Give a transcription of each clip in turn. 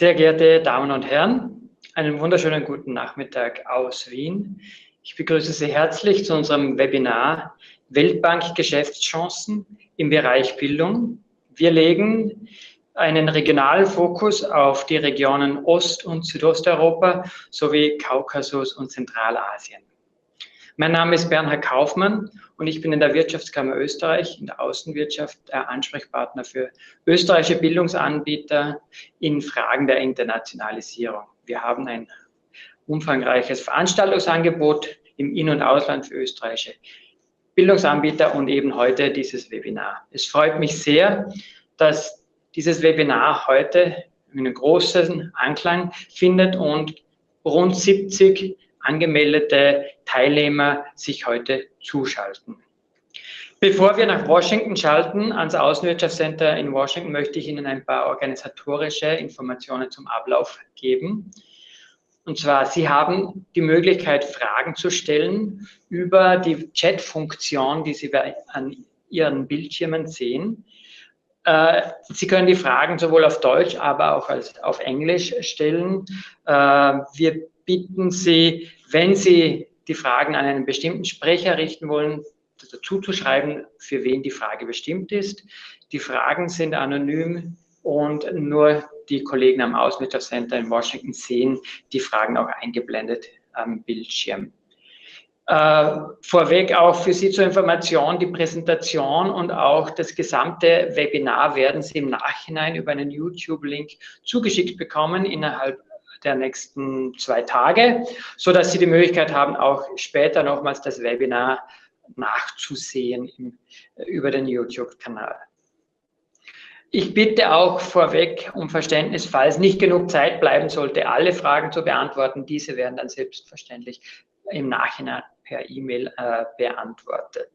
Sehr geehrte Damen und Herren, einen wunderschönen guten Nachmittag aus Wien. Ich begrüße Sie herzlich zu unserem Webinar Weltbank-Geschäftschancen im Bereich Bildung. Wir legen einen regionalen Fokus auf die Regionen Ost- und Südosteuropa sowie Kaukasus und Zentralasien. Mein Name ist Bernhard Kaufmann und ich bin in der Wirtschaftskammer Österreich, in der Außenwirtschaft, der Ansprechpartner für österreichische Bildungsanbieter in Fragen der Internationalisierung. Wir haben ein umfangreiches Veranstaltungsangebot im In- und Ausland für österreichische Bildungsanbieter und eben heute dieses Webinar. Es freut mich sehr, dass dieses Webinar heute einen großen Anklang findet und rund 70 angemeldete Teilnehmer sich heute zuschalten. Bevor wir nach Washington schalten, ans Außenwirtschaftscenter in Washington, möchte ich Ihnen ein paar organisatorische Informationen zum Ablauf geben. Und zwar, Sie haben die Möglichkeit, Fragen zu stellen über die Chat-Funktion, die Sie an Ihren Bildschirmen sehen. Sie können die Fragen sowohl auf Deutsch, aber auch auf Englisch stellen. Wir bitten Sie, wenn Sie die Fragen an einen bestimmten Sprecher richten wollen, dazu zu schreiben, für wen die Frage bestimmt ist. Die Fragen sind anonym und nur die Kollegen am Außenwirtschaftscenter in Washington sehen die Fragen auch eingeblendet am Bildschirm. Vorweg auch für Sie zur Information, die Präsentation und auch das gesamte Webinar werden Sie im Nachhinein über einen YouTube-Link zugeschickt bekommen innerhalb der nächsten 2 Tage, so dass Sie die Möglichkeit haben, auch später nochmals das Webinar nachzusehen über den YouTube-Kanal. Ich bitte auch vorweg um Verständnis, falls nicht genug Zeit bleiben sollte, alle Fragen zu beantworten. Diese werden dann selbstverständlich im Nachhinein per E-Mail beantwortet.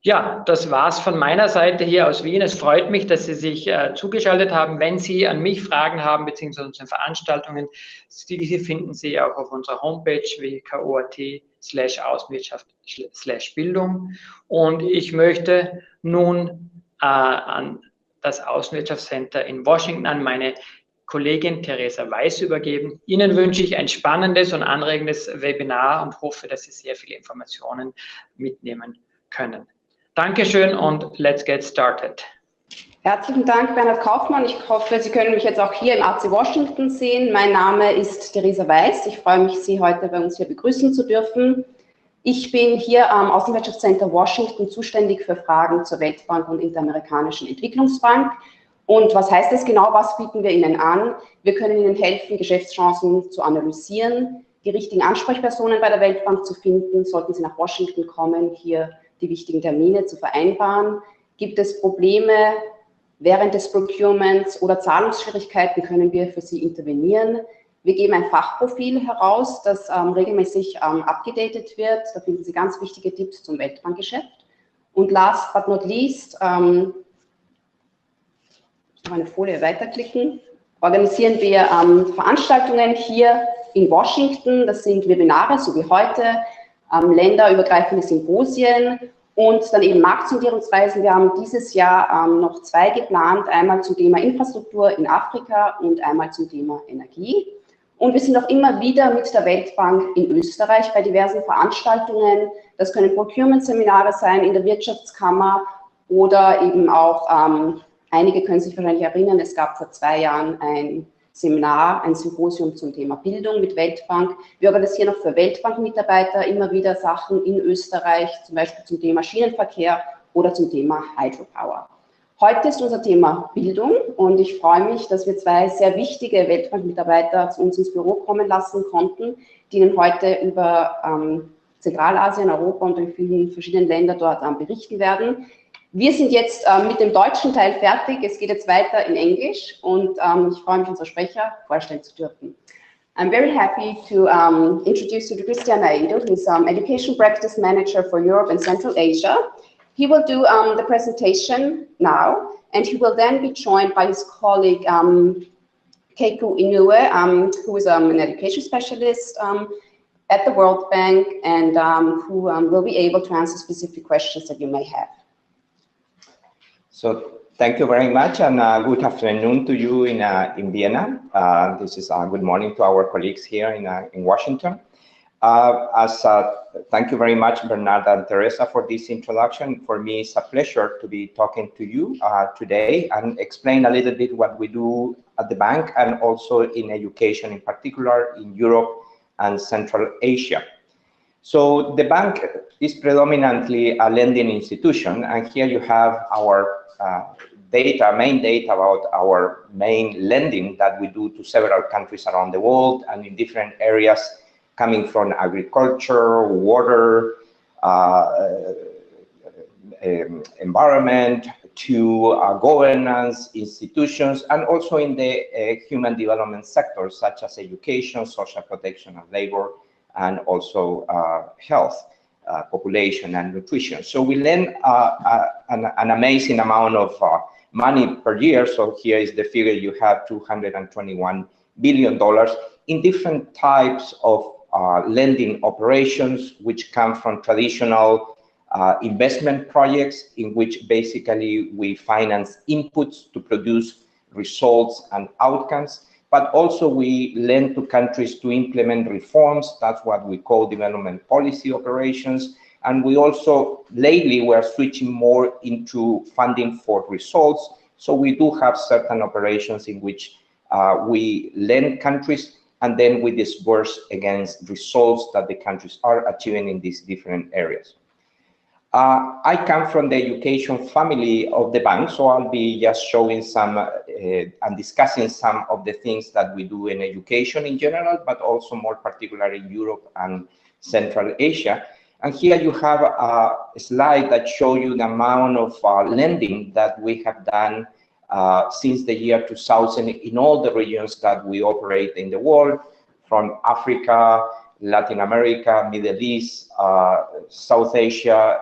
Ja, das war's von meiner Seite hier aus Wien. Es freut mich, dass Sie sich zugeschaltet haben. Wenn Sie an mich Fragen haben, beziehungsweise unsere Veranstaltungen, diese finden Sie auch auf unserer Homepage wko.at/Außenwirtschaft/Bildung. Und ich möchte nun an das Außenwirtschaftscenter in Washington, an meine Kollegin Theresa Weiß übergeben. Ihnen wünsche ich ein spannendes und anregendes Webinar und hoffe, dass Sie sehr viele Informationen mitnehmen können. Dankeschön und let's get started. Herzlichen Dank, Bernhard Kaufmann. Ich hoffe, Sie können mich jetzt auch hier im AC Washington sehen. Mein Name ist Theresa Weiß. Ich freue mich, Sie heute bei uns hier begrüßen zu dürfen. Ich bin hier am Außenwirtschaftscenter Washington zuständig für Fragen zur Weltbank und Interamerikanischen Entwicklungsbank. Und was heißt das genau? Was bieten wir Ihnen an? Wir können Ihnen helfen, Geschäftschancen zu analysieren, die richtigen Ansprechpersonen bei der Weltbank zu finden, sollten Sie nach Washington kommen, hier die wichtigen Termine zu vereinbaren. Gibt es Probleme während des Procurements oder Zahlungsschwierigkeiten, können wir für Sie intervenieren. Wir geben ein Fachprofil heraus, das regelmäßig abgedatet wird. Da finden Sie ganz wichtige Tipps zum Weltbankgeschäft. Und last but not least, noch eine Folie weiterklicken, organisieren wir Veranstaltungen hier in Washington. Das sind Webinare, so wie heute, länderübergreifende Symposien und dann eben Marktsondierungsreisen. Wir haben dieses Jahr noch 2 geplant, einmal zum Thema Infrastruktur in Afrika und einmal zum Thema Energie. Und wir sind auch immer wieder mit der Weltbank in Österreich bei diversen Veranstaltungen. Das können Procurement-Seminare sein in der Wirtschaftskammer oder eben auch, einige können sich wahrscheinlich erinnern, es gab vor 2 Jahren ein Seminar, ein Symposium zum Thema Bildung mit Weltbank. Wir organisieren auch für Weltbank-Mitarbeiter immer wieder Sachen in Österreich, zum Beispiel zum Thema Schienenverkehr oder zum Thema Hydropower. Heute ist unser Thema Bildung und ich freue mich, dass wir 2 sehr wichtige Weltbank-Mitarbeiter zu uns ins Büro kommen lassen konnten, die Ihnen heute über Zentralasien, Europa und in vielen verschiedenen Ländern dort berichten werden. Wir sind jetzt mit dem deutschen Teil fertig. Es geht jetzt weiter in Englisch und ich freue mich, unseren Sprecher vorstellen zu dürfen. I'm very happy to introduce you to Cristian Aedo, who's Education Practice Manager for Europe and Central Asia. He will do the presentation now, and he will then be joined by his colleague Keiko Inoue, who is an education specialist at the World Bank and who will be able to answer specific questions that you may have. So Thank you very much, and good afternoon to you in Vienna. This is good morning to our colleagues here in Washington. Thank you very much, Bernarda and Teresa, for this introduction. For me, it's a pleasure to be talking to you today and explain a little bit what we do at the bank and also in education, in particular in Europe and Central Asia. So the bank is predominantly a lending institution, and here you have our main data about our main lending that we do to several countries around the world and in different areas coming from agriculture, water, environment, to governance, institutions, and also in the human development sectors such as education, social protection and labor, and also health, population and nutrition. So we lend an amazing amount of money per year. So here is the figure you have, $221 billion in different types of lending operations, which come from traditional investment projects in which basically we finance inputs to produce results and outcomes, but also we lend to countries to implement reforms. That's what we call development policy operations. And we also, lately, we're switching more into funding for results. So we do have certain operations in which we lend countries and then we disburse against results that the countries are achieving in these different areas. I come from the education family of the bank, so I'll be just showing some and discussing some of the things that we do in education in general, but also more particularly in Europe and Central Asia. And here you have a slide that shows you the amount of lending that we have done since the year 2000 in all the regions that we operate in the world, from Africa, Latin America, Middle East, South Asia,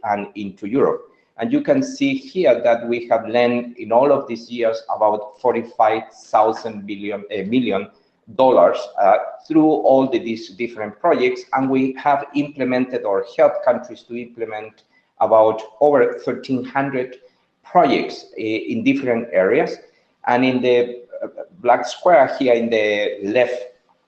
and into Europe. And you can see here that we have lent in all of these years about $45,000 million through all these different projects, and we have implemented or helped countries to implement about over 1,300 projects in different areas. And in the black square here in the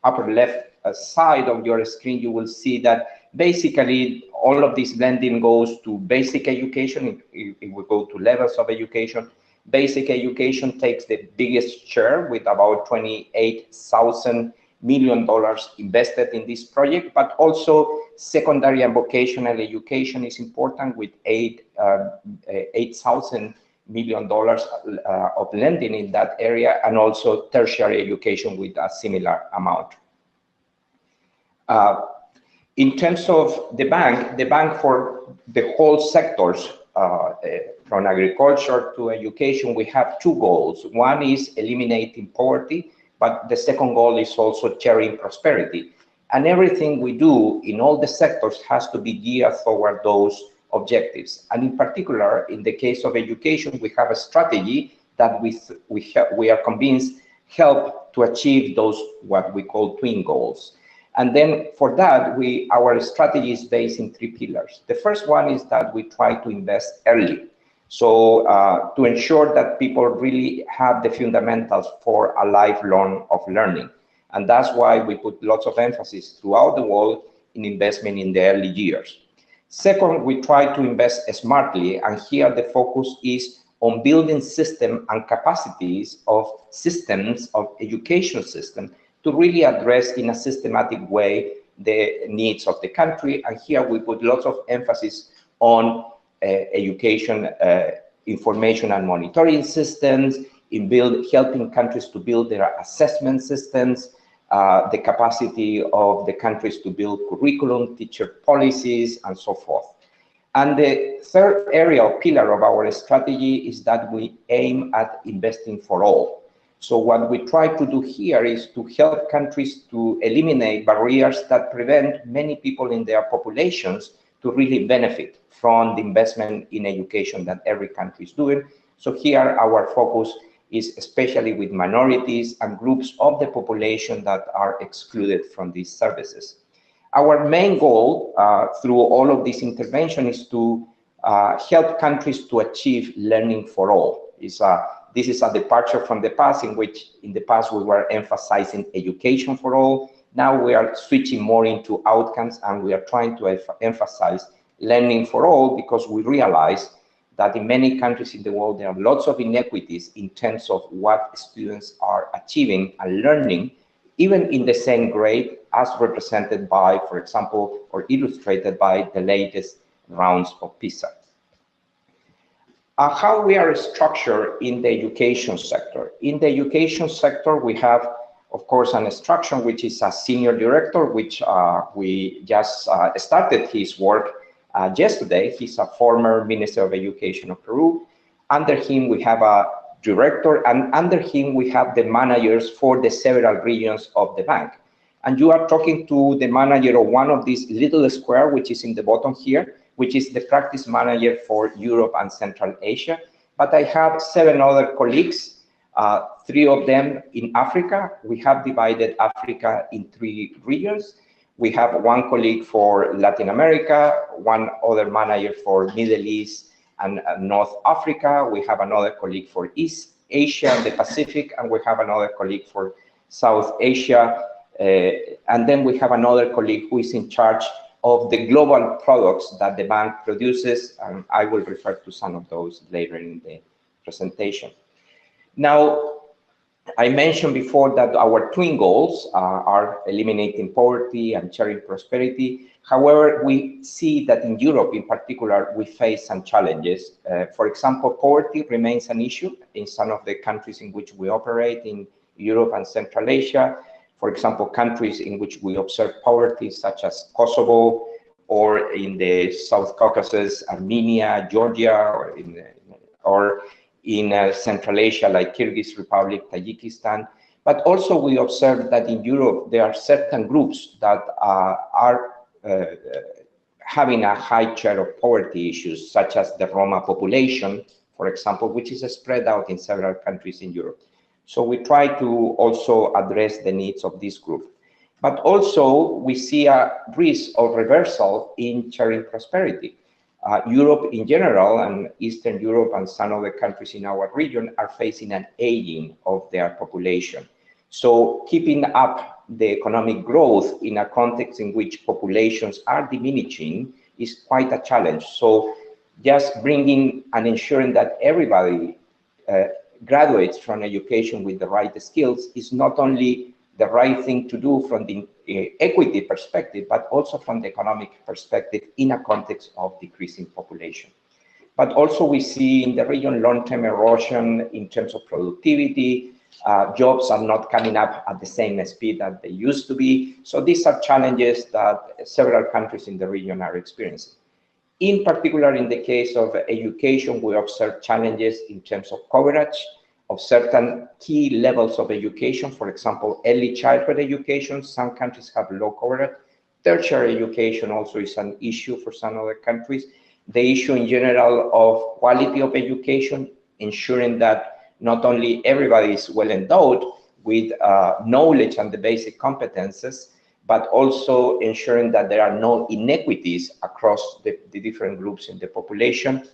upper left side of your screen, you will see that basically all of this lending goes to basic education. It will go to levels of education. Basic education takes the biggest share with about $28,000 million invested in this project, but also secondary and vocational education is important with $8,000 million of lending in that area, and also tertiary education with a similar amount. In terms of the bank for the whole sectors, from agriculture to education, we have two goals. One is eliminating poverty, but the second goal is also sharing prosperity. And everything we do in all the sectors has to be geared toward those objectives. And in particular, in the case of education, we have a strategy that we are convinced help to achieve those what we call twin goals. And then for that, our strategy is based in three pillars. The first one is that we try to invest early. So to ensure that people really have the fundamentals for a lifelong of learning. And that's why we put lots of emphasis throughout the world in investment in the early years. Second, we try to invest smartly, and here the focus is on building systems and capacities of systems of education system to really address in a systematic way the needs of the country. And here we put lots of emphasis on education, information and monitoring systems, in helping countries to build their assessment systems, the capacity of the countries to build curriculum, teacher policies, and so forth. And the third area or pillar of our strategy is that we aim at investing for all. So what we try to do here is to help countries to eliminate barriers that prevent many people in their populations to really benefit from the investment in education that every country is doing. So here our focus is especially with minorities and groups of the population that are excluded from these services. Our main goal through all of this intervention is to help countries to achieve learning for all. This is a departure from the past, in which in the past we were emphasizing education for all. Now we are switching more into outcomes, and we are trying to emphasize learning for all, because we realize that in many countries in the world there are lots of inequities in terms of what students are achieving and learning, even in the same grade, as represented by, for example, or illustrated by the latest rounds of PISA. How we are structured in the education sector. In the education sector, we have, of course, an structure which is a senior director, which we just started his work yesterday. He's a former Minister of Education of Peru. Under him, we have a director, and under him, we have the managers for the several regions of the bank. And you are talking to the manager of one of these little square, which is in the bottom here, which is the practice manager for Europe and Central Asia. But I have 7 other colleagues, 3 of them in Africa. We have divided Africa in 3 regions. We have 1 colleague for Latin America, 1 other manager for Middle East and North Africa. We have another colleague for East Asia and the Pacific, and we have another colleague for South Asia. And then we have another colleague who is in charge of the global products that the bank produces, and I will refer to some of those later in the presentation. Now, I mentioned before that our twin goals are eliminating poverty and sharing prosperity. However, we see that in Europe in particular, we face some challenges. For example, poverty remains an issue in some of the countries in which we operate in Europe and Central Asia. For example, countries in which we observe poverty, such as Kosovo, or in the South Caucasus, Armenia, Georgia, or in Central Asia, like Kyrgyz Republic, Tajikistan. But also we observe that in Europe, there are certain groups that are having a high share of poverty issues, such as the Roma population, for example, which is spread out in several countries in Europe. So we try to also address the needs of this group. But also we see a risk of reversal in sharing prosperity. Europe in general, and Eastern Europe and some of the countries in our region, are facing an aging of their population. So keeping up the economic growth in a context in which populations are diminishing is quite a challenge. So just bringing and ensuring that everybody graduates from education with the right skills is not only the right thing to do from the equity perspective, but also from the economic perspective in a context of decreasing population. But also we see in the region long-term erosion in terms of productivity. Jobs are not coming up at the same speed that they used to be. So these are challenges that several countries in the region are experiencing. In particular, in the case of education, we observe challenges in terms of coverage of certain key levels of education. For example, early childhood education, some countries have low coverage. Tertiary education also is an issue for some other countries. The issue in general of quality of education, ensuring that not only everybody is well endowed with knowledge and the basic competences, but also ensuring that there are no inequities across the different groups in the population.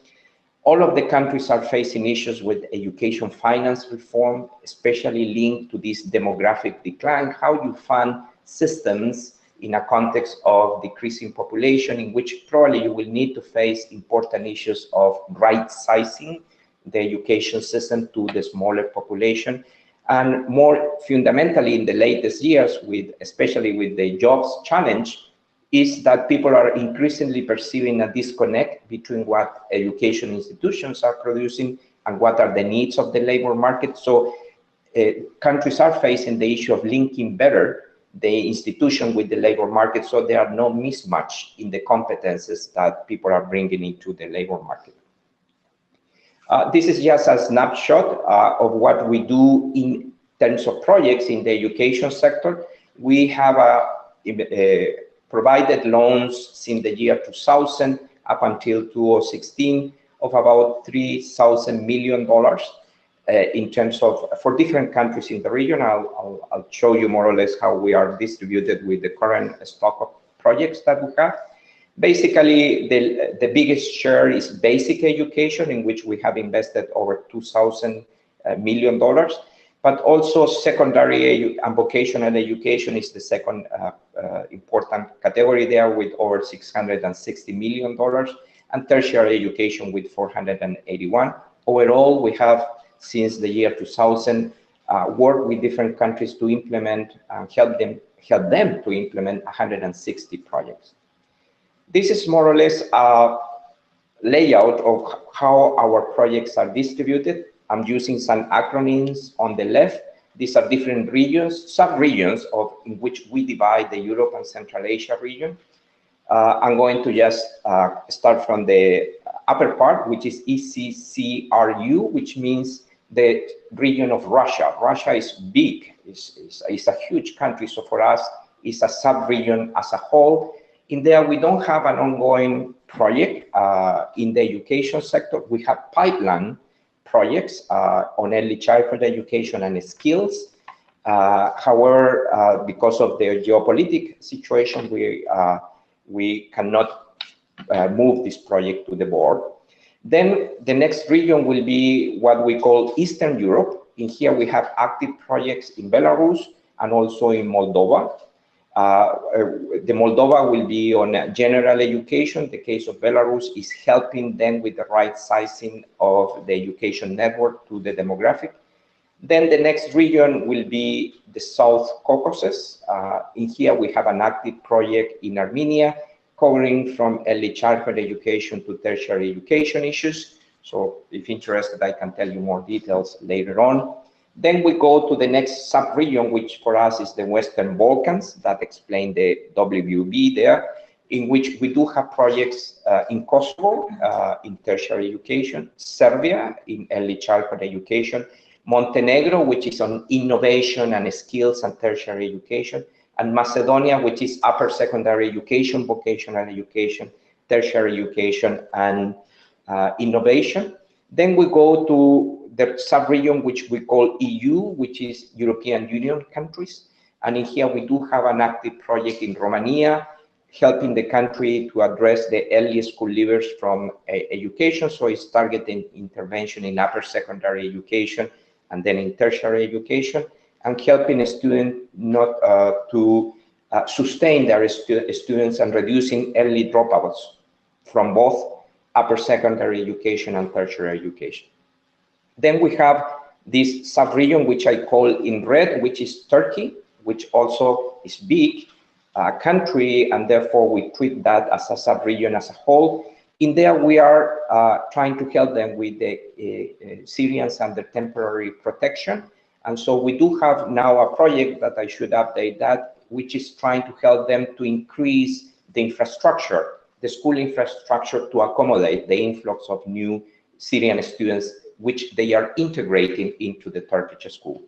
All of the countries are facing issues with education finance reform, especially linked to this demographic decline, how you fund systems in a context of decreasing population, in which probably you will need to face important issues of right-sizing the education system to the smaller population. And more fundamentally in the latest years, especially with the jobs challenge, is that people are increasingly perceiving a disconnect between what education institutions are producing and what are the needs of the labor market. So countries are facing the issue of linking better the institution with the labor market, so there are no mismatch in the competences that people are bringing into the labor market. This is just a snapshot of what we do in terms of projects in the education sector. We have provided loans since the year 2000 up until 2016 of about $3,000 million in terms of, for different countries in the region. I'll show you more or less how we are distributed with the current stock of projects that we have. Basically, the biggest share is basic education, in which we have invested over $2,000 million, but also secondary and vocational education is the second important category there, with over $660 million, and tertiary education with 481. Overall, we have, since the year 2000, worked with different countries to implement and help them to implement 160 projects. This is more or less a layout of how our projects are distributed. I'm using some acronyms on the left. These are different regions, sub-regions in which we divide the Europe and Central Asia region. I'm going to just start from the upper part, which is ECCRU, which means the region of Russia. Russia is big, it's a huge country, so for us, it's a sub-region as a whole. In there, we don't have an ongoing project in the education sector. We have pipeline projects on early childhood education and skills. However, because of the geopolitical situation, we cannot move this project to the board. Then the next region will be what we call Eastern Europe. In here, we have active projects in Belarus and also in Moldova. The Moldova will be on general education. The case of Belarus is helping them with the right sizing of the education network to the demographic. Then the next region will be the South Caucasus. In here, we have an active project in Armenia, covering from early childhood education to tertiary education issues. So if interested, I can tell you more details later on. Then we go to the next sub-region, which for us is the Western Balkans, that explain the WB there, in which we do have projects in Kosovo, in tertiary education, Serbia, in early childhood education, Montenegro, which is on innovation and skills and tertiary education, and Macedonia, which is upper secondary education, vocational education, tertiary education, and innovation. Then we go to the sub-region, which we call EU, which is European Union countries. And in here, we do have an active project in Romania, helping the country to address the early school leavers from education. So it's targeting intervention in upper secondary education and then in tertiary education, and helping a student not to sustain their students and reducing early dropouts from both upper secondary education and tertiary education. Then we have this sub-region, which I call in red, which is Turkey, which also is big country, and therefore we treat that as a sub-region as a whole. In there, we are trying to help them with the Syrians under temporary protection. And so we do have now a project that I should update that, which is trying to help them to increase the infrastructure, the school infrastructure, to accommodate the influx of new Syrian students, which they are integrating into the Turkish school.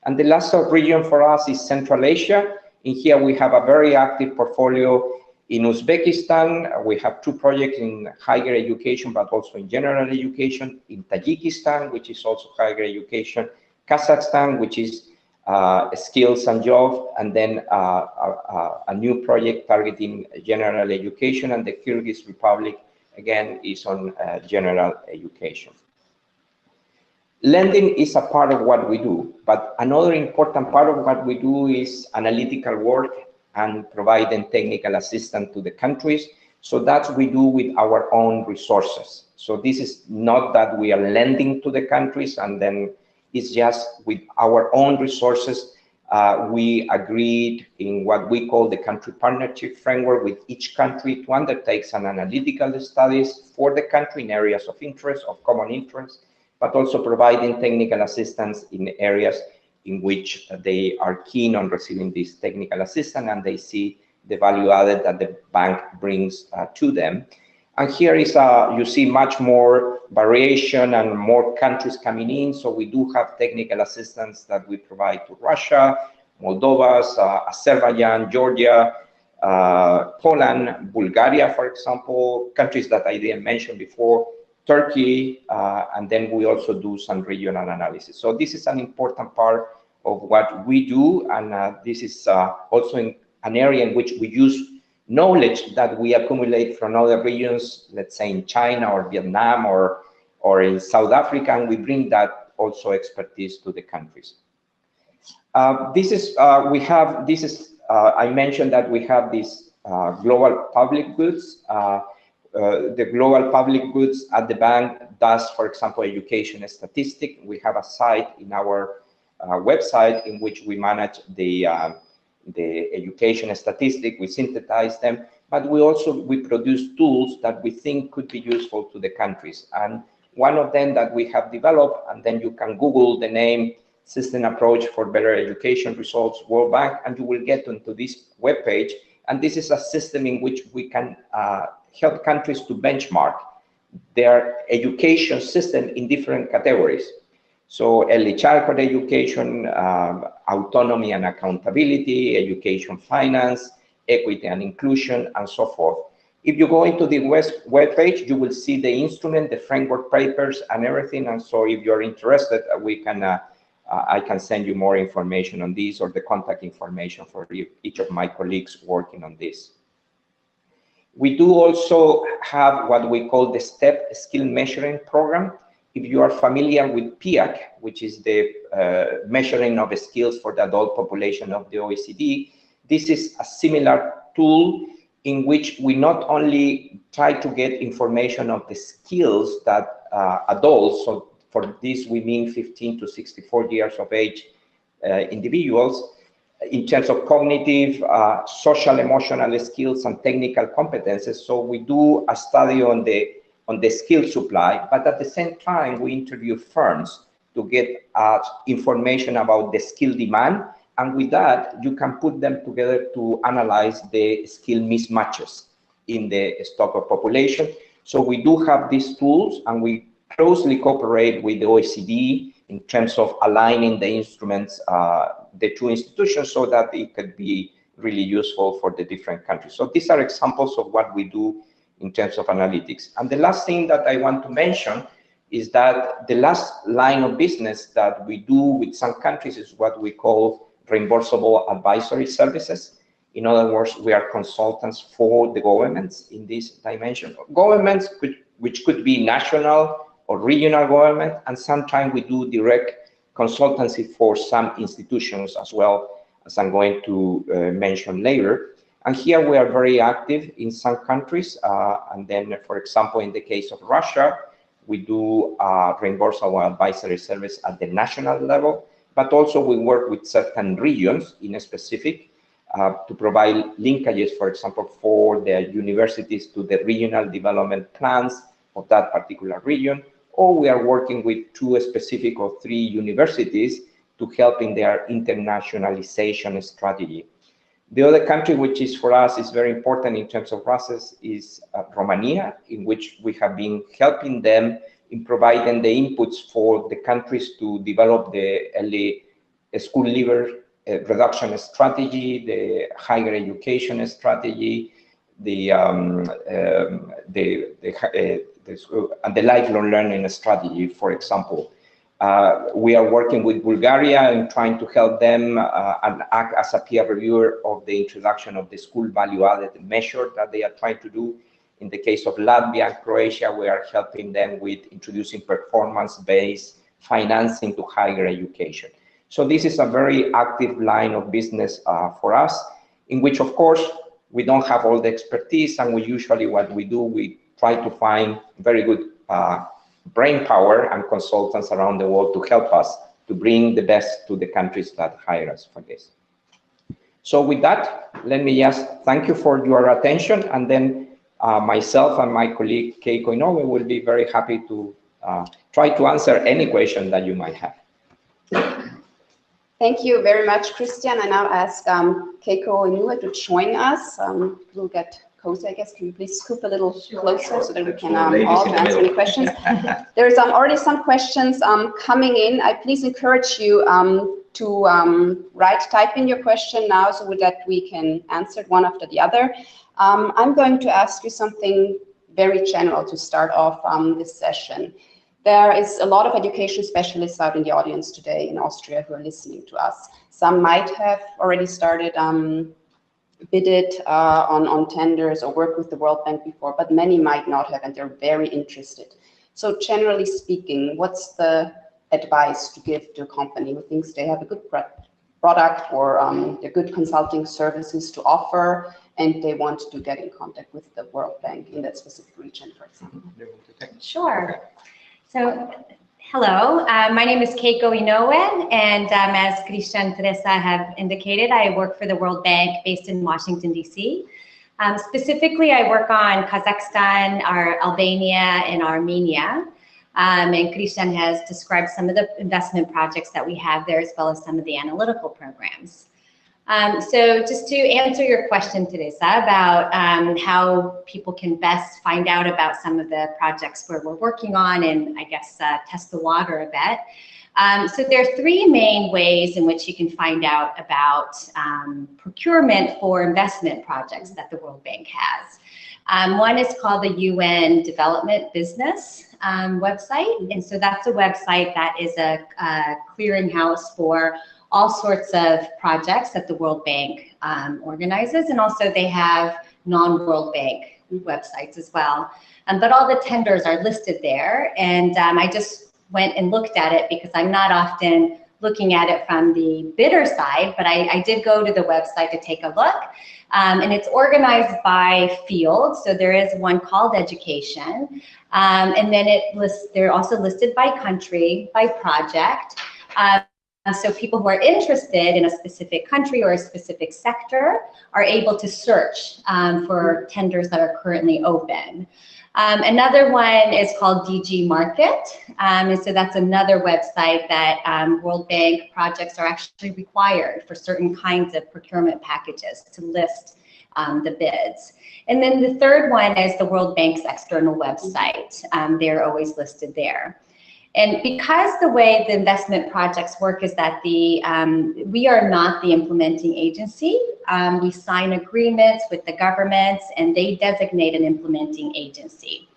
And the last sub-region for us is Central Asia. In here, we have a very active portfolio in Uzbekistan. We have two projects in higher education, but also in general education, in Tajikistan, which is also higher education, Kazakhstan, which is skills and jobs, and then a new project targeting general education, and the Kyrgyz Republic, again, is on general education. Lending is a part of what we do, but another important part of what we do is analytical work and providing technical assistance to the countries. So that's what we do with our own resources. So this is not that we are lending to the countries and then it's just with our own resources. We agreed in what we call the country partnership framework with each country to undertake some analytical studies for the country in areas of interest, of common interest, but also providing technical assistance in areas in which they are keen on receiving this technical assistance and they see the value added that the bank brings to them. And here is, you see much more variation and more countries coming in. So we do have technical assistance that we provide to Russia, Moldova, Azerbaijan, Georgia, Poland, Bulgaria, for example, countries that I didn't mention before, Turkey, and then we also do some regional analysis. So this is an important part of what we do, and this is also in an area in which we use knowledge that we accumulate from other regions, let's say in China or Vietnam or in South Africa, and we bring that also expertise to the countries. I mentioned that we have these global public goods. The global public goods at the bank does, for example, education statistic. We have a site in our website in which we manage the education statistic. We synthesize them, but we produce tools that we think could be useful to the countries. And one of them that we have developed, and then you can Google the name System Approach for Better Education Results World Bank, and you will get into this web page. And this is a system in which we can help countries to benchmark their education system in different categories. So early childhood education, autonomy and accountability, education finance, equity and inclusion, and so forth. If you go into the web page, you will see the instrument, the framework papers, and everything. And so if you're interested, I can send you more information on this, or the contact information for each of my colleagues working on this. We do also have what we call the STEP skill measuring program. If you are familiar with PIAC, which is the measuring of skills for the adult population of the OECD, this is a similar tool in which we not only try to get information of the skills that adults, so for this we mean 15 to 64 years of age individuals, in terms of cognitive, social, emotional skills and technical competences. So we do a study on the skill supply, but at the same time we interview firms to get information about the skill demand, and with that you can put them together to analyze the skill mismatches in the stock of population. So we do have these tools, and we closely cooperate with the OECD in terms of aligning the instruments, the two institutions, so that it could be really useful for the different countries. So these are examples of what we do in terms of analytics. And the last thing that I want to mention is that the last line of business that we do with some countries is what we call reimbursable advisory services. In other words, we are consultants for the governments in this dimension. Governments, which could be national or regional government, and sometimes we do direct consultancy for some institutions as well, as I'm going to mention later. And here we are very active in some countries. And then, for example, in the case of Russia, we do reimbursable advisory service at the national level, but also we work with certain regions in a specific to provide linkages, for example, for the universities to the regional development plans of that particular region. Or we are working with 2 specific or 3 universities to help in their internationalization strategy. The other country, which is for us is very important in terms of process, is Romania, in which we have been helping them in providing the inputs for the countries to develop the early school leaver reduction strategy, the higher education strategy, and the lifelong learning strategy, for example. We are working with Bulgaria and trying to help them and act as a peer reviewer of the introduction of the school value-added measure that they are trying to do. In the case of Latvia and Croatia, we are helping them with introducing performance-based financing to higher education. So this is a very active line of business for us, in which, of course, we don't have all the expertise, and we usually, what we do, we try to find very good brain power and consultants around the world to help us to bring the best to the countries that hire us for this. So with that, let me just thank you for your attention, and then myself and my colleague Keiko Inoue will be very happy to try to answer any question that you might have. Thank you very much, Cristian. I now ask Keiko Inoue to join us. We'll get cozy, I guess. Can you please scoop a little closer so that we can all answer any questions? There's already some questions coming in. I please encourage you to type in your question now so that we can answer it one after the other. I'm going to ask you something very general to start off this session. There is a lot of education specialists out in the audience today in Austria who are listening to us. Some might have already started bidded on tenders or worked with the World Bank before, but many might not have, and they're very interested. So generally speaking, what's the advice to give to a company who thinks they have a good product or they're good consulting services to offer, and they want to get in contact with the World Bank in that specific region, for example? Sure. So, hello, my name is Keiko Inoue, and as Cristian and Teresa have indicated, I work for the World Bank based in Washington, D.C. Specifically, I work on Kazakhstan, Albania, and Armenia. And Cristian has described some of the investment projects that we have there, as well as some of the analytical programs. So just to answer your question, Teresa, about how people can best find out about some of the projects where we're working on and I guess test the water a bit. So there are three main ways in which you can find out about procurement for investment projects that the World Bank has. One is called the UN Development Business website. And so that's a website that is a clearinghouse for all sorts of projects that the World Bank organizes. And also they have non-World Bank websites as well. But all the tenders are listed there. And I just went and looked at it because I'm not often looking at it from the bidder side, but I did go to the website to take a look. And it's organized by field. So there is one called education. And then they're also listed by country, by project. So people who are interested in a specific country or a specific sector are able to search for tenders that are currently open. Another one is called DG Market. And so that's another website that World Bank projects are actually required for certain kinds of procurement packages to list the bids. And then the third one is the World Bank's external website. They're always listed there. And because the way the investment projects work is that we are not the implementing agency. We sign agreements with the governments and they designate an implementing agency.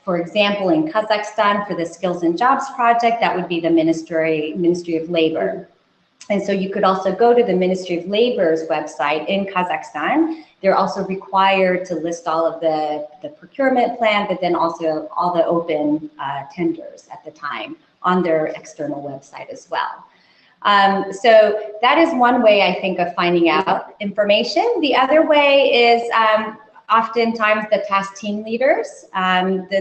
For example, in Kazakhstan, for the Skills and Jobs project, that would be the Ministry of Labor. And so you could also go to the Ministry of Labor's website in Kazakhstan. They're also required to list all of the procurement plan, but then also all the open tenders at the time on their external website as well. So that is one way, I think, of finding out information. The other way is oftentimes the task team leaders,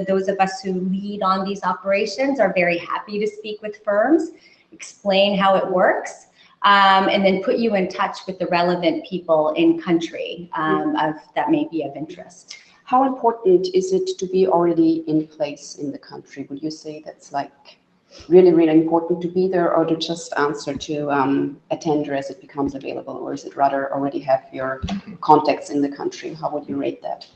those of us who lead on these operations are very happy to speak with firms, explain how it works, and then put you in touch with the relevant people in country that may be of interest. How important is it to be already in place in the country? Would you say that's like really, really important to be there, or to just answer to a tender as it becomes available, or is it rather already have your contacts in the country? How would you rate that?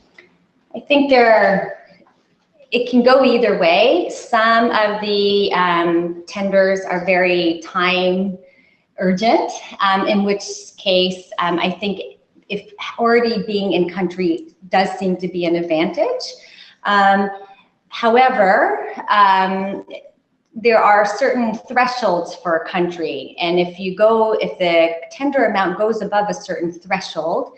I think it can go either way. Some of the tenders are very time urgent, in which case I think if already being in country does seem to be an advantage. However, there are certain thresholds for a country, and if the tender amount goes above a certain threshold,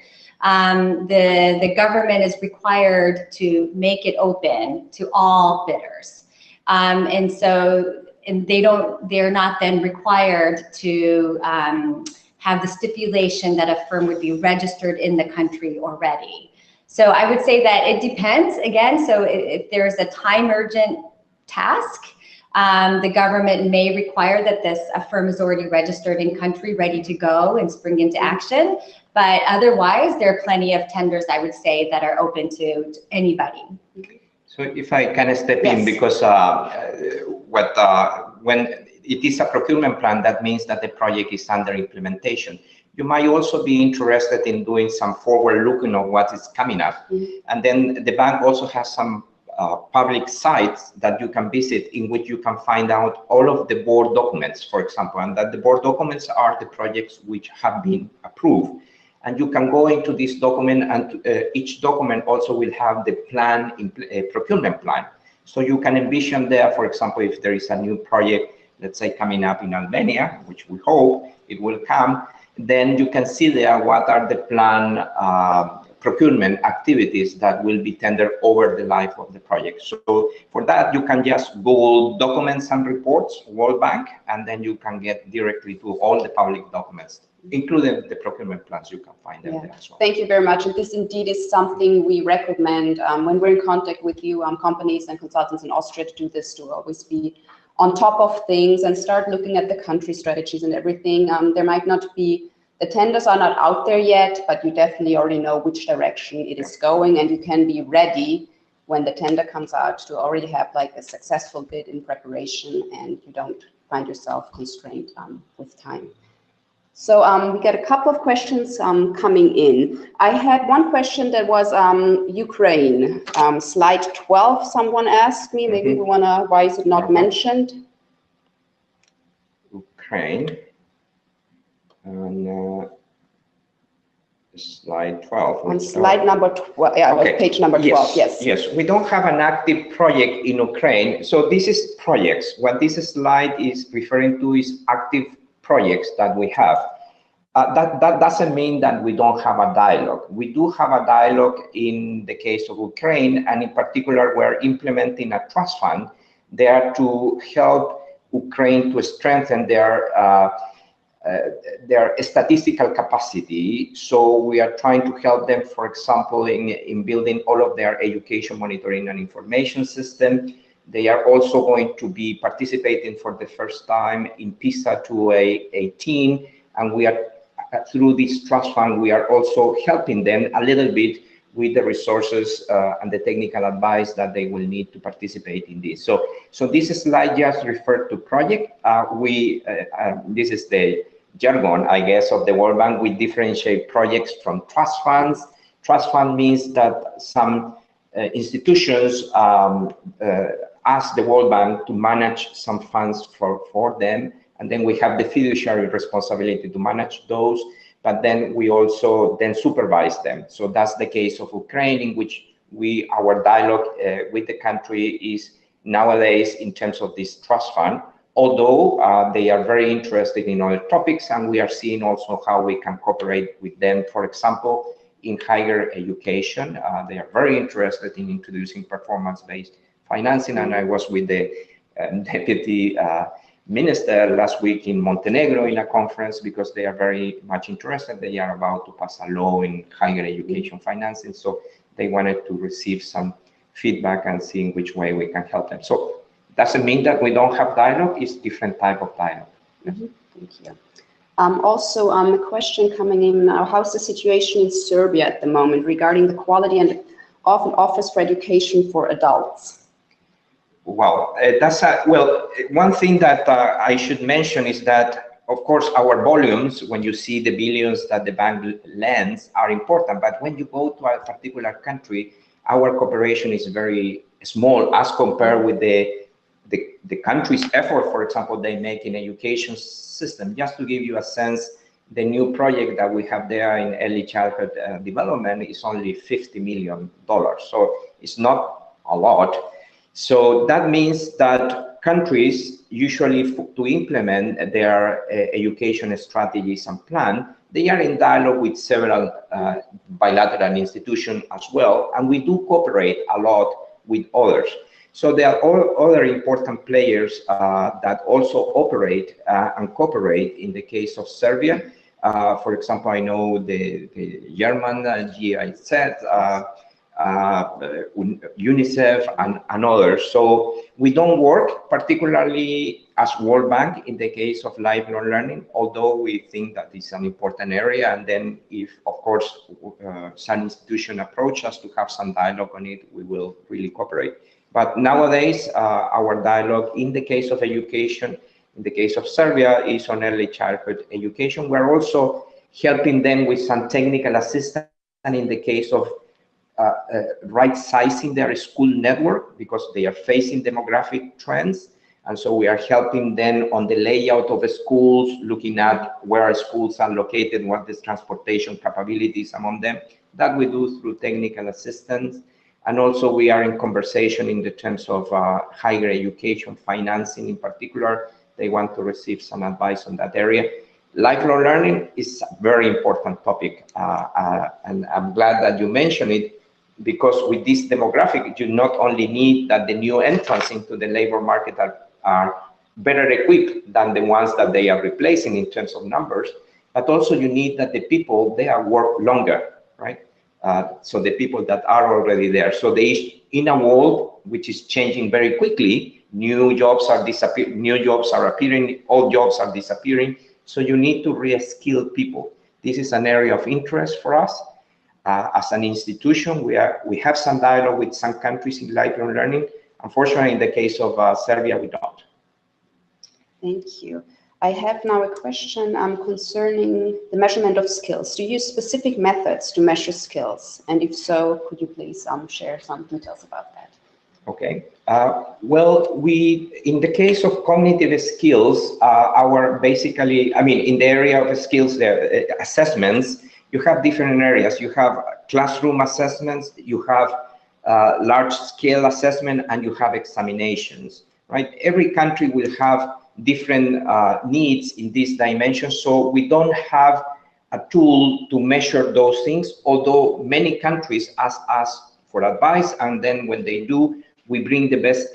the government is required to make it open to all bidders, and they're not then required to have the stipulation that a firm would be registered in the country already. So I would say that it depends again. So if there's a time urgent task, the government may require that a firm is already registered in country, ready to go and spring into action. But otherwise, there are plenty of tenders, I would say, that are open to anybody. So if I can step in, because when it is a procurement plan, that means that the project is under implementation. You might also be interested in doing some forward looking of what is coming up. And then the bank also has some public sites that you can visit in which you can find out all of the board documents, for example, and that the board documents are the projects which have been approved. And you can go into this document, and each document also will have the plan, procurement plan. So you can envision there, for example, if there is a new project, let's say coming up in Albania, which we hope it will come, then you can see there what are the planned procurement activities that will be tendered over the life of the project. So for that, you can just Google documents and reports, World Bank, and then you can get directly to all the public documents, including the procurement plans. You can find them there as well. Thank you very much. And this indeed is something we recommend when we're in contact with you, companies and consultants in Austria, to do this, to always be on top of things and start looking at the country strategies and everything. There might not be, the tenders are not out there yet, but you definitely already know which direction it is going, and you can be ready when the tender comes out to already have like a successful bid in preparation, and you don't find yourself constrained with time. So we got a couple of questions coming in. I had one question that was Ukraine, slide 12, someone asked me, maybe we wanna, why is it not mentioned? Ukraine. On slide 12. On slide number 12, yeah, okay. Page number 12, yes. Yes, we don't have an active project in Ukraine. So this is projects. What this slide is referring to is active projects that we have. That doesn't mean that we don't have a dialogue. We do have a dialogue in the case of Ukraine, and in particular, we're implementing a trust fund there to help Ukraine to strengthen their statistical capacity. So we are trying to help them, for example, in building all of their education monitoring and information system. They are also going to be participating for the first time in PISA 2018, and we are, through this trust fund, we are also helping them a little bit with the resources and the technical advice that they will need to participate in this. So this slide just referred to project. This is the jargon, I guess, of the World Bank. We differentiate projects from trust funds. Trust fund means that some institutions ask the World Bank to manage some funds for them, and then we have the fiduciary responsibility to manage those, but then we also then supervise them. So that's the case of Ukraine, in which our dialogue with the country is nowadays in terms of this trust fund, although they are very interested in other topics, and we are seeing also how we can cooperate with them, for example, in higher education. They are very interested in introducing performance-based financing, and I was with the deputy minister last week in Montenegro in a conference because they are very much interested. They are about to pass a law in higher education financing, so they wanted to receive some feedback and see in which way we can help them. So doesn't mean that we don't have dialogue, it's different type of dialogue. Thank you. Also, a question coming in now, how's the situation in Serbia at the moment regarding the quality and offers for education for adults? Well, one thing that I should mention is that, of course, our volumes, when you see the billions that the bank lends, are important. But when you go to a particular country, our cooperation is very small as compared with the country's effort, for example, they make in education system. Just to give you a sense, the new project that we have there in early childhood development is only $50 million. So it's not a lot. So that means that countries usually to implement their education strategies and plan, they are in dialogue with several bilateral institutions as well, and we do cooperate a lot with others. So there are all other important players that also operate and cooperate in the case of Serbia. For example, I know the German GIZ, UNICEF and others. So we don't work particularly as World Bank in the case of lifelong learning, although we think that it's an important area. And then if, of course, some institution approach us to have some dialogue on it, we will really cooperate. But nowadays, our dialogue in the case of education, in the case of Serbia, is on early childhood education. We're also helping them with some technical assistance, and in the case of right-sizing their school network, because they are facing demographic trends. And so we are helping them on the layout of the schools, looking at where schools are located, what the transportation capabilities among them. That we do through technical assistance. And also we are in conversation in the terms of higher education financing in particular. They want to receive some advice on that area. Lifelong learning is a very important topic, and I'm glad that you mentioned it, because with this demographic, you not only need that the new entrants into the labor market are better equipped than the ones that they are replacing in terms of numbers, but also you need that the people, they are work longer, right? So the people that are already there. So in a world which is changing very quickly, new jobs are disappearing, new jobs are appearing, old jobs are disappearing. So you need to re-skill people. This is an area of interest for us. As an institution, we have some dialogue with some countries in lifelong learning. Unfortunately, in the case of Serbia, we don't. Thank you. I have now a question concerning the measurement of skills. Do you use specific methods to measure skills? And if so, could you please share some details about that? Okay. Well, in the case of cognitive skills, in the area of skills, assessments, you have different areas. You have classroom assessments, you have large-scale assessment, and you have examinations, right? Every country will have different needs in this dimension, so we don't have a tool to measure those things, although many countries ask us for advice, and then when they do, we bring the best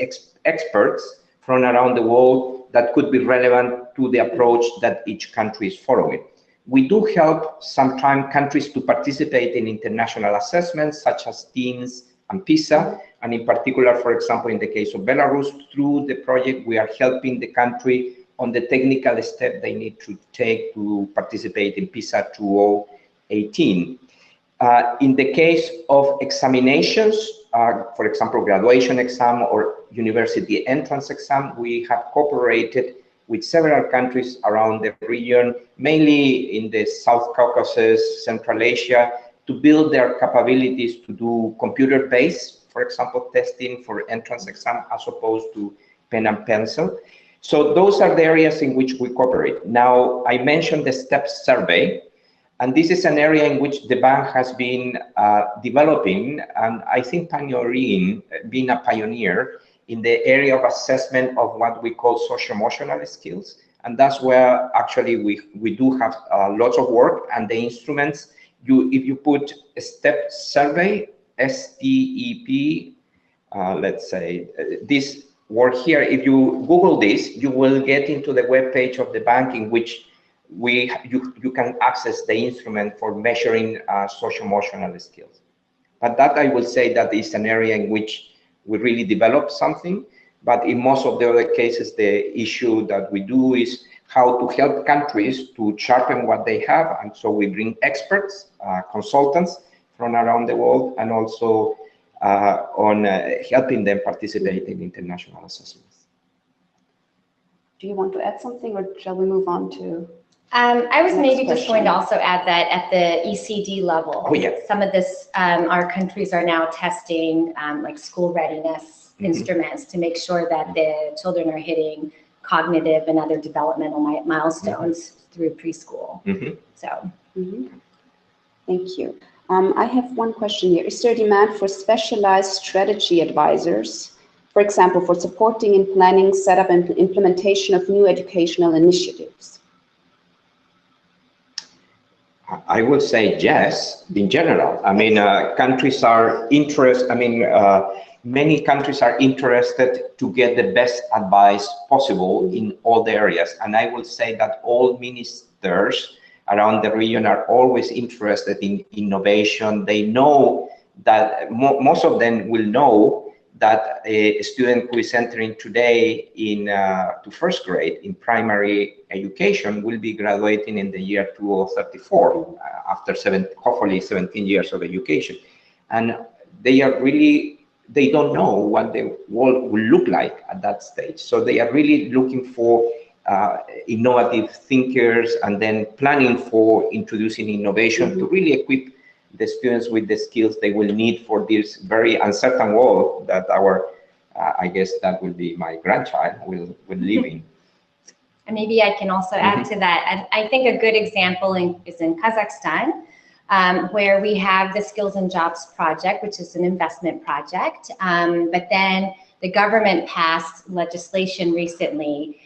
experts from around the world that could be relevant to the approach that each country is following. We do help sometimes countries to participate in international assessments such as TEAMS and PISA, and in particular, for example, in the case of Belarus, through the project, we are helping the country on the technical step they need to take to participate in PISA 2018. In the case of examinations, for example, graduation exam or university entrance exam, we have cooperated with several countries around the region, mainly in the South Caucasus, Central Asia, to build their capabilities to do computer-based, for example, testing for entrance exam as opposed to pen and pencil. So those are the areas in which we cooperate. Now, I mentioned the STEPS survey, and this is an area in which the bank has been developing, and I think being a pioneer in the area of assessment of what we call social-emotional skills. And that's where actually we do have lots of work, and the instruments, if you put a STEP survey, STEP, let's say, this word here, if you Google this, you will get into the web page of the bank in which you can access the instrument for measuring social-emotional skills. But that, I will say, that is an area in which we really develop something, but in most of the other cases, the issue that we do is how to help countries to sharpen what they have, and so we bring experts, consultants from around the world, and also on helping them participate in international assessments. Do you want to add something, or shall we move on to? I was maybe just going to also add that at the ECD level, some of this, our countries are now testing like school readiness instruments to make sure that the children are hitting cognitive and other developmental milestones through preschool. So, thank you. I have one question here. Is there demand for specialized strategy advisors, for example, for supporting in planning, setup, and implementation of new educational initiatives? I would say yes, in general. I mean, countries are interested, many countries are interested to get the best advice possible in all the areas. And I will say that all ministers around the region are always interested in innovation. They know that most of them will know that a student who is entering today to first grade in primary education will be graduating in the year 2034 after hopefully 17 years of education. And they don't know what the world will look like at that stage. So they are really looking for innovative thinkers, and then planning for introducing innovation to really equip the students with the skills they will need for this very uncertain world that I guess that will be my grandchild will live in. And maybe I can also add to that. I think a good example is in Kazakhstan, where we have the Skills and Jobs Project, which is an investment project. But then the government passed legislation recently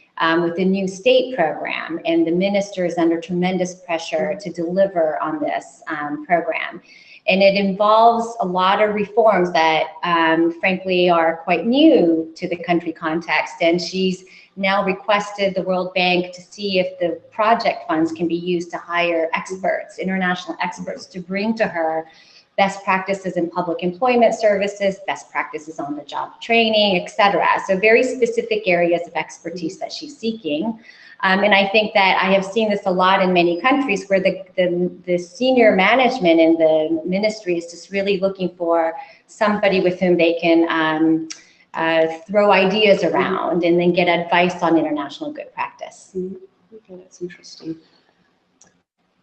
with the new state program, and the minister is under tremendous pressure to deliver on this program. And it involves a lot of reforms that, frankly, are quite new to the country context. And she's now requested the World Bank to see if the project funds can be used to hire experts, international experts, to bring to her best practices in public employment services, best practices on the job training, etc. So very specific areas of expertise that she's seeking. And I think that I have seen this a lot in many countries where the senior management in the ministry is just really looking for somebody with whom they can throw ideas around and then get advice on international good practice. Okay, that's interesting.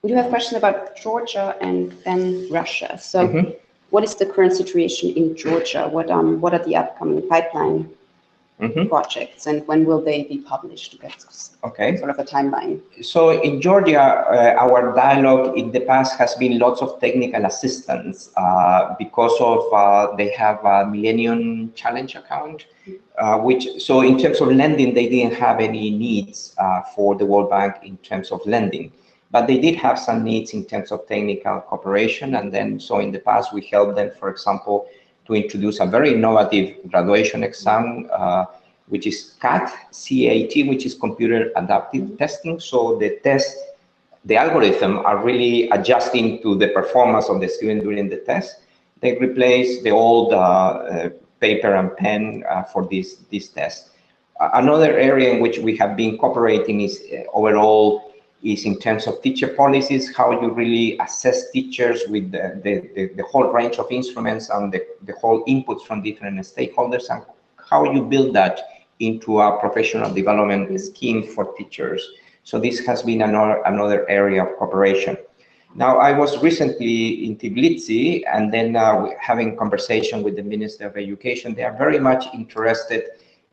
We do have a question about Georgia and then Russia. So what is the current situation in Georgia? What are the upcoming pipeline projects, and when will they be published to get sort of a timeline? So in Georgia, our dialogue in the past has been lots of technical assistance because of they have a Millennium Challenge account, so in terms of lending, they didn't have any needs for the World Bank in terms of lending. But they did have some needs in terms of technical cooperation, and then so in the past we helped them, for example, to introduce a very innovative graduation exam, which is CAT, which is computer adaptive testing. So the algorithm are really adjusting to the performance of the student during the test. They replace the old paper and pen for this test. Another area in which we have been cooperating is overall in terms of teacher policies, how you really assess teachers with the whole range of instruments and the whole inputs from different stakeholders, and how you build that into a professional development scheme for teachers. So this has been another area of cooperation. Now, I was recently in Tbilisi, and then having conversation with the Minister of Education. They are very much interested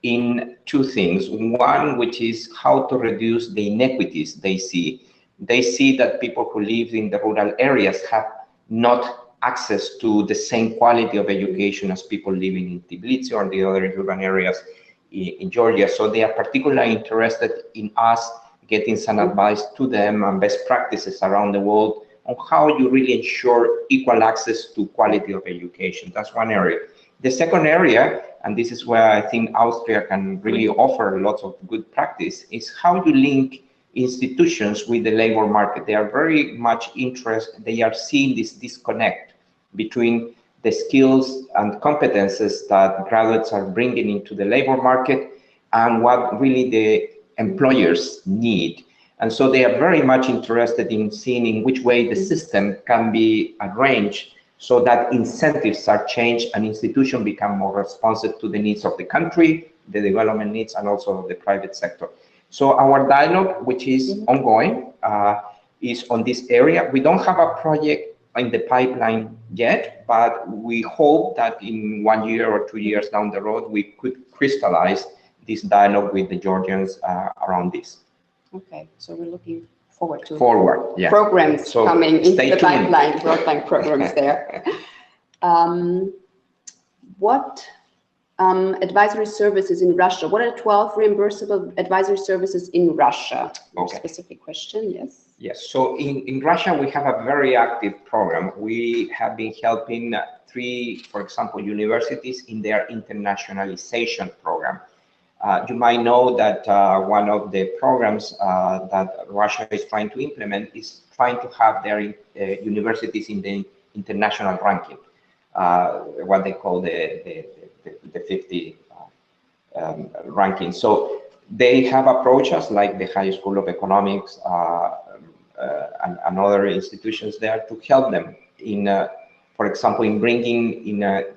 in two things. One, which is how to reduce the inequities they see. They see that people who live in the rural areas have not access to the same quality of education as people living in Tbilisi or the other urban areas in Georgia. So they are particularly interested in us getting some advice to them and best practices around the world on how you really ensure equal access to quality of education. That's one area. The second area, and this is where I think Austria can really offer lots of good practice, is how you link institutions with the labor market. They are very much interested, they are seeing this disconnect between the skills and competences that graduates are bringing into the labor market and what really the employers need. And so they are very much interested in seeing in which way the system can be arranged so that incentives are changed and institutions become more responsive to the needs of the country, the development needs, and also the private sector. So our dialogue, which is ongoing, is on this area. We don't have a project in the pipeline yet, but we hope that in 1 year or 2 years down the road, we could crystallize this dialogue with the Georgians around this. Okay, so we're looking forward to programs coming into the pipeline, broadband programs there. What advisory services in Russia? What are 12 reimbursable advisory services in Russia? Okay. Specific question, yes. Yes, so in Russia, we have a very active program. We have been helping 3, for example, universities in their internationalization program. You might know that one of the programs that Russia is trying to implement is trying to have their universities in the international ranking, what they call the 50 ranking. So they have approached us, like the High School of Economics and other institutions there, to help them in, for example, in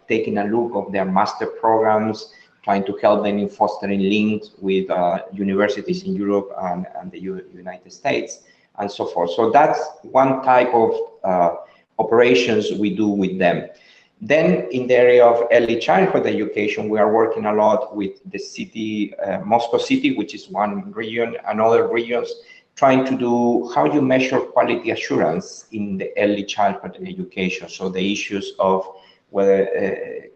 taking a look of their master programs, trying to help them in fostering links with universities in Europe and the United States, and so forth. So that's one type of operations we do with them. Then in the area of early childhood education, we are working a lot with the city, Moscow City, which is one region, and other regions, trying to do how you measure quality assurance in the early childhood education. So the issues of whether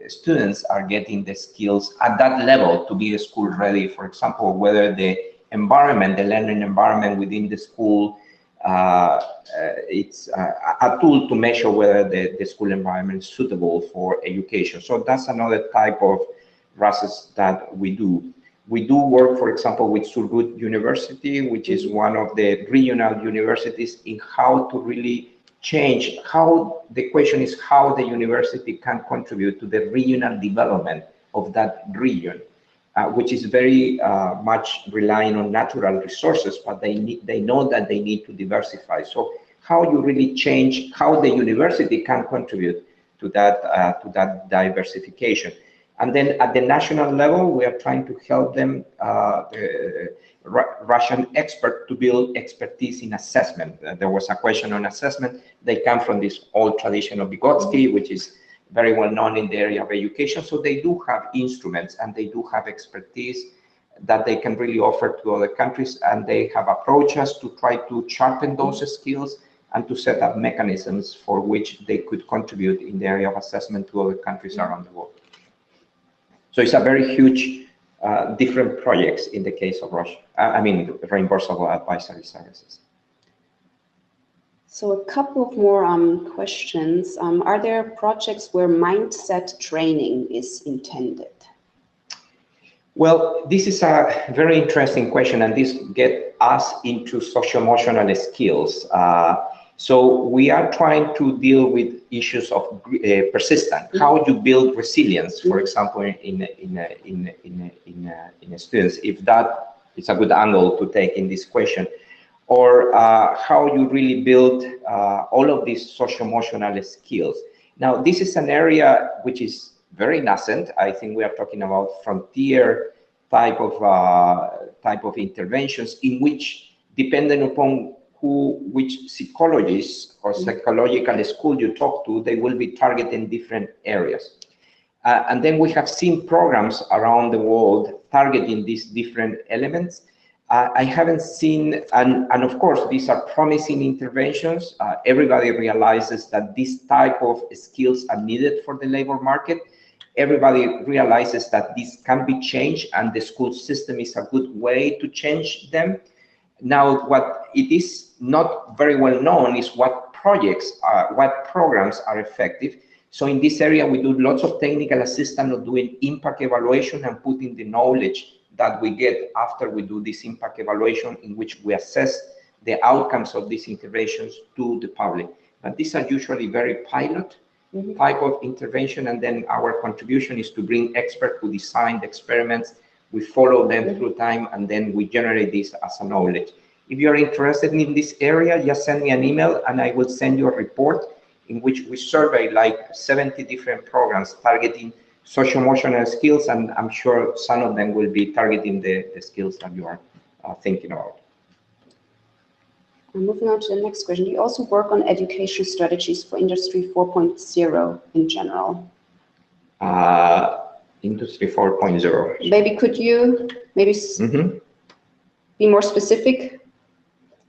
students are getting the skills at that level to be school ready. For example, whether the environment, the learning environment within the school, it's a tool to measure whether the school environment is suitable for education. So that's another type of process that we do. We do work, for example, with Surgut University, which is one of the regional universities, in how to really change, how the question is how the university can contribute to the regional development of that region, which is very much relying on natural resources, but they know that they need to diversify. So how you really change, how the university can contribute to that diversification. And then at the national level, we are trying to help them, Russian expert, to build expertise in assessment. There was a question on assessment. They come from this old tradition of Vygotsky, which is very well known in the area of education. So they do have instruments and they do have expertise that they can really offer to other countries. And they have approached us to try to sharpen those skills and to set up mechanisms for which they could contribute in the area of assessment to other countries around the world. So it's a very huge, different projects in the case of Russia. Reimbursable advisory services. So a couple of more questions. Are there projects where mindset training is intended? Well, this is a very interesting question, and this gets us into socio-emotional skills. So we are trying to deal with issues of persistence. How you build resilience, for example, in students, if that is a good angle to take in this question, or how you really build all of these socio-emotional skills. Now, this is an area which is very nascent. I think we are talking about frontier type of interventions in which, depending upon which psychologist or psychological school you talk to, they will be targeting different areas. And then we have seen programs around the world targeting these different elements. I haven't seen, and of course, these are promising interventions. Everybody realizes that this type of skills are needed for the labor market. Everybody realizes that this can be changed, and the school system is a good way to change them. Now, what it is not very well known is what programs are effective. So in this area, we do lots of technical assistance of doing impact evaluation and putting the knowledge that we get after we do this impact evaluation, in which we assess the outcomes of these interventions to the public. But these are usually very pilot type of intervention, and then our contribution is to bring experts who design the experiments. We follow them through time, and then we generate this as a knowledge. If you're interested in this area, just send me an email and I will send you a report in which we survey like 70 different programs targeting socio-emotional skills, and I'm sure some of them will be targeting the skills that you are thinking about. Moving on to the next question. Do you also work on education strategies for Industry 4.0 in general? Industry 4.0. Maybe could you be more specific?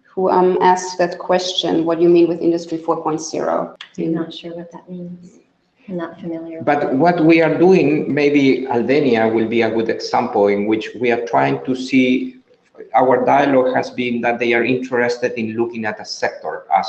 Who asked that question? What do you mean with Industry 4.0? I'm not sure what that means. I'm not familiar. But what we are doing, maybe Albania will be a good example in which we are trying to see, our dialogue has been that they are interested in looking at a sector as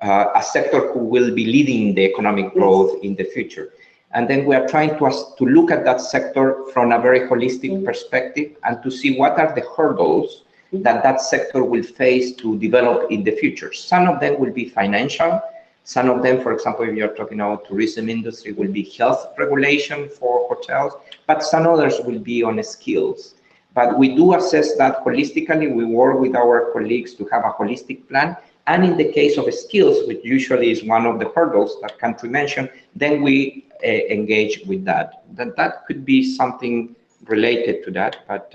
a sector who will be leading the economic growth in the future. And then we are trying to look at that sector from a very holistic perspective and to see what are the hurdles that sector will face to develop in the future. Some of them will be financial. Some of them, for example, if you're talking about tourism industry, will be health regulation for hotels, but some others will be on skills. But we do assess that holistically. We work with our colleagues to have a holistic plan. And in the case of skills, which usually is one of the hurdles that country mentioned, then we engage with that. That could be something related to that, but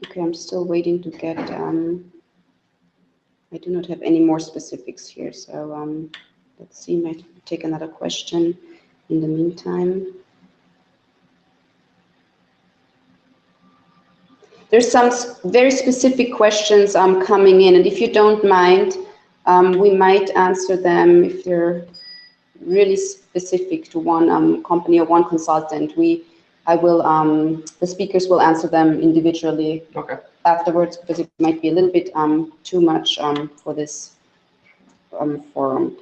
okay, I'm still waiting to get, I do not have any more specifics here, so let's see, might take another question in the meantime. There's some very specific questions coming in, and if you don't mind, We might answer them if they're really specific to one company or one consultant. The speakers will answer them individually afterwards, because it might be a little bit too much for this forum.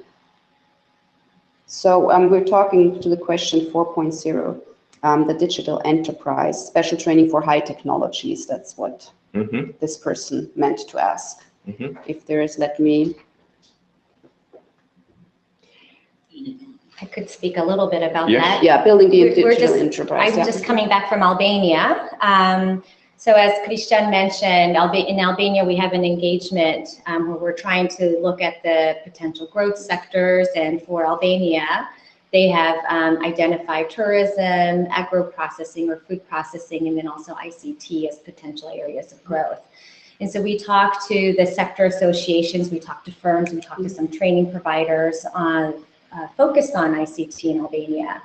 So we're talking to the question 4.0, the digital enterprise, special training for high technologies. That's what this person meant to ask. If there is, let me. I could speak a little bit about that. Yeah, building the digital enterprise. I'm just coming back from Albania. So as Cristian mentioned, in Albania we have an engagement where we're trying to look at the potential growth sectors, and for Albania, they have identified tourism, agro-processing or food processing, and then also ICT as potential areas of growth. And so we talked to the sector associations, we talked to firms, we talked to some training providers focused on ICT in Albania.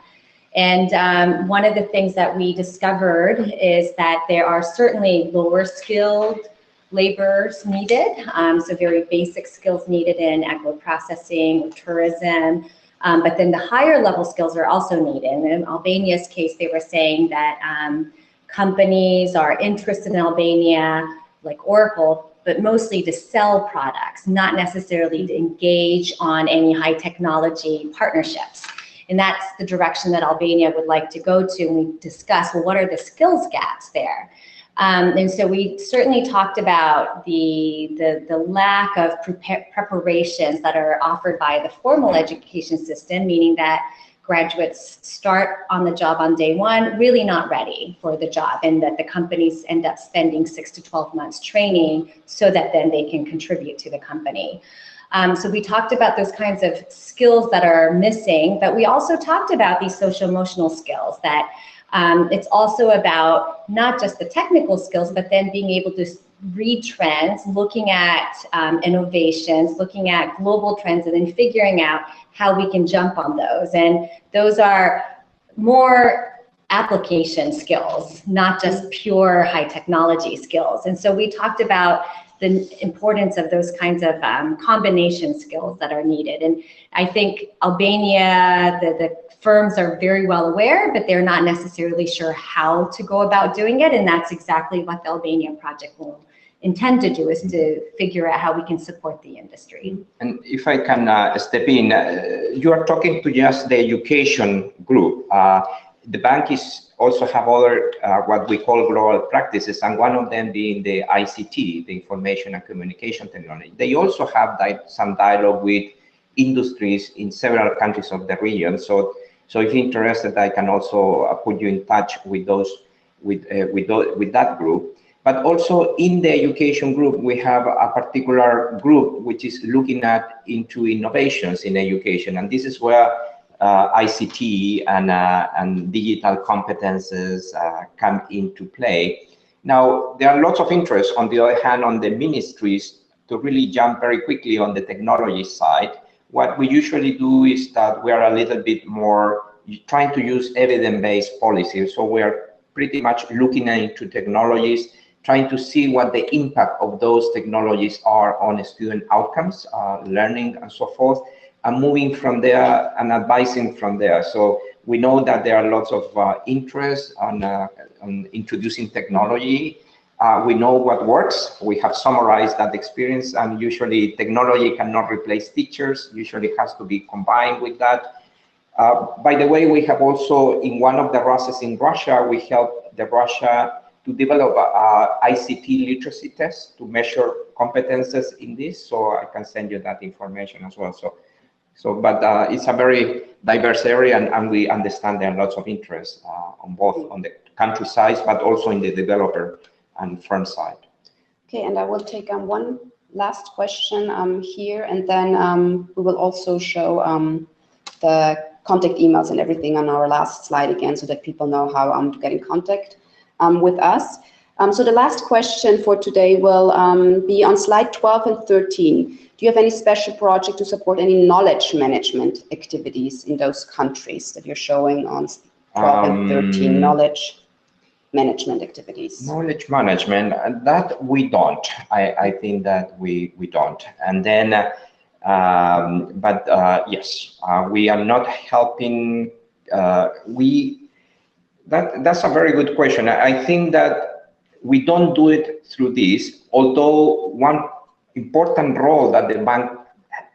And one of the things that we discovered is that there are certainly lower skilled laborers needed, so very basic skills needed in agro-processing or tourism, but then the higher level skills are also needed. And in Albania's case, they were saying that companies are interested in Albania, like Oracle, but mostly to sell products, not necessarily to engage on any high technology partnerships. And that's the direction that Albania would like to go to. And we discussed, well, what are the skills gaps there? And so we certainly talked about the lack of preparations that are offered by the formal education system, meaning that graduates start on the job on day one, really not ready for the job, and that the companies end up spending 6 to 12 months training so that then they can contribute to the company. So we talked about those kinds of skills that are missing, but we also talked about these social emotional skills, that it's also about not just the technical skills, but then being able to read trends, looking at innovations, looking at global trends, and then figuring out how we can jump on those. And those are more application skills, not just pure high technology skills. And so we talked about the importance of those kinds of combination skills that are needed. And I think Albania, the firms are very well aware, but they're not necessarily sure how to go about doing it. And that's exactly what the Albania project will intend to do, is to figure out how we can support the industry. And if I can step in, you are talking to just the education group. The bank is also have other what we call global practices, and one of them being the ICT, the information and communication technology. They also have some dialogue with industries in several countries of the region. So if you're interested, I can also put you in touch with those with that group. But also in the education group, we have a particular group which is looking into innovations in education, and this is where ICT and digital competences come into play. Now, there are lots of interest, on the other hand, on the ministries to really jump very quickly on the technology side. What we usually do is that we are a little bit more trying to use evidence-based policies. So we are pretty much looking into technologies, trying to see what the impact of those technologies are on student outcomes, learning, and so forth, and moving from there and advising from there. So we know that there are lots of interest on introducing technology. We know what works. We have summarized that experience, and usually technology cannot replace teachers. Usually it has to be combined with that. By the way, we have also, in one of the RASes in Russia, we helped Russia to develop ICT literacy tests to measure competences in this. So I can send you that information as well. But it's a very diverse area, and we understand there are lots of interest on both on the country side, but also in the developer and firm side. Okay, and I will take one last question here, and then we will also show the contact emails and everything on our last slide again, so that people know how to get in contact with us. So the last question for today will be on slide 12 and 13. Do you have any special project to support any knowledge management activities in those countries that you're showing on 12 and 13, knowledge management activities? Knowledge management, that we don't. I think that we don't. And then Yes, we are not helping. That's a very good question. I think that we don't do it through this, although one important role that the bank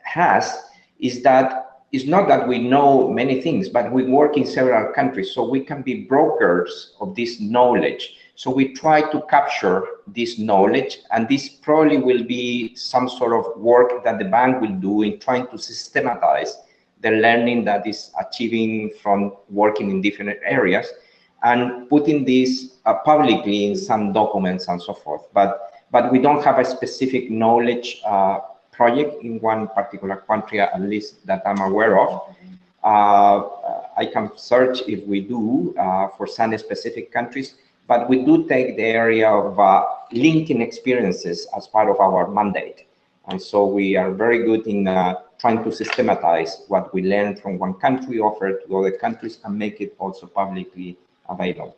has is that it's not that we know many things, but we work in several countries, so we can be brokers of this knowledge. So we try to capture this knowledge, and this probably will be some sort of work that the bank will do in trying to systematize the learning that is achieving from working in different areas, and putting this publicly in some documents and so forth. But we don't have a specific knowledge project in one particular country, at least that I'm aware of. I can search if we do for some specific countries, but we do take the area of linking experiences as part of our mandate. And so we are very good in trying to systematize what we learn from one country, offer it to other countries, and make it also publicly available.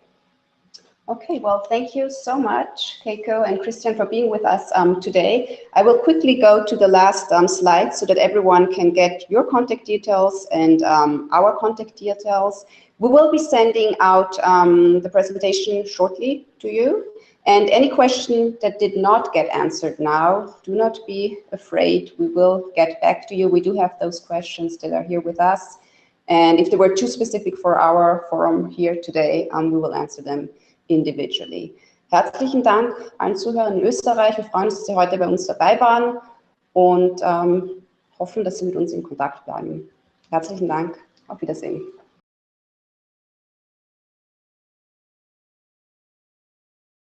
Okay, well, thank you so much, Keiko and Cristian, for being with us today. I will quickly go to the last slide so that everyone can get your contact details and our contact details. We will be sending out the presentation shortly to you. And any question that did not get answered now, do not be afraid. We will get back to you. We do have those questions that are here with us. And if they were too specific for our forum here today, we will answer them individually. Herzlichen Dank allen Zuhörern in Österreich. Wir freuen uns, dass Sie heute bei uns dabei waren und hoffen, dass Sie mit uns in Kontakt bleiben. Herzlichen Dank. Auf Wiedersehen.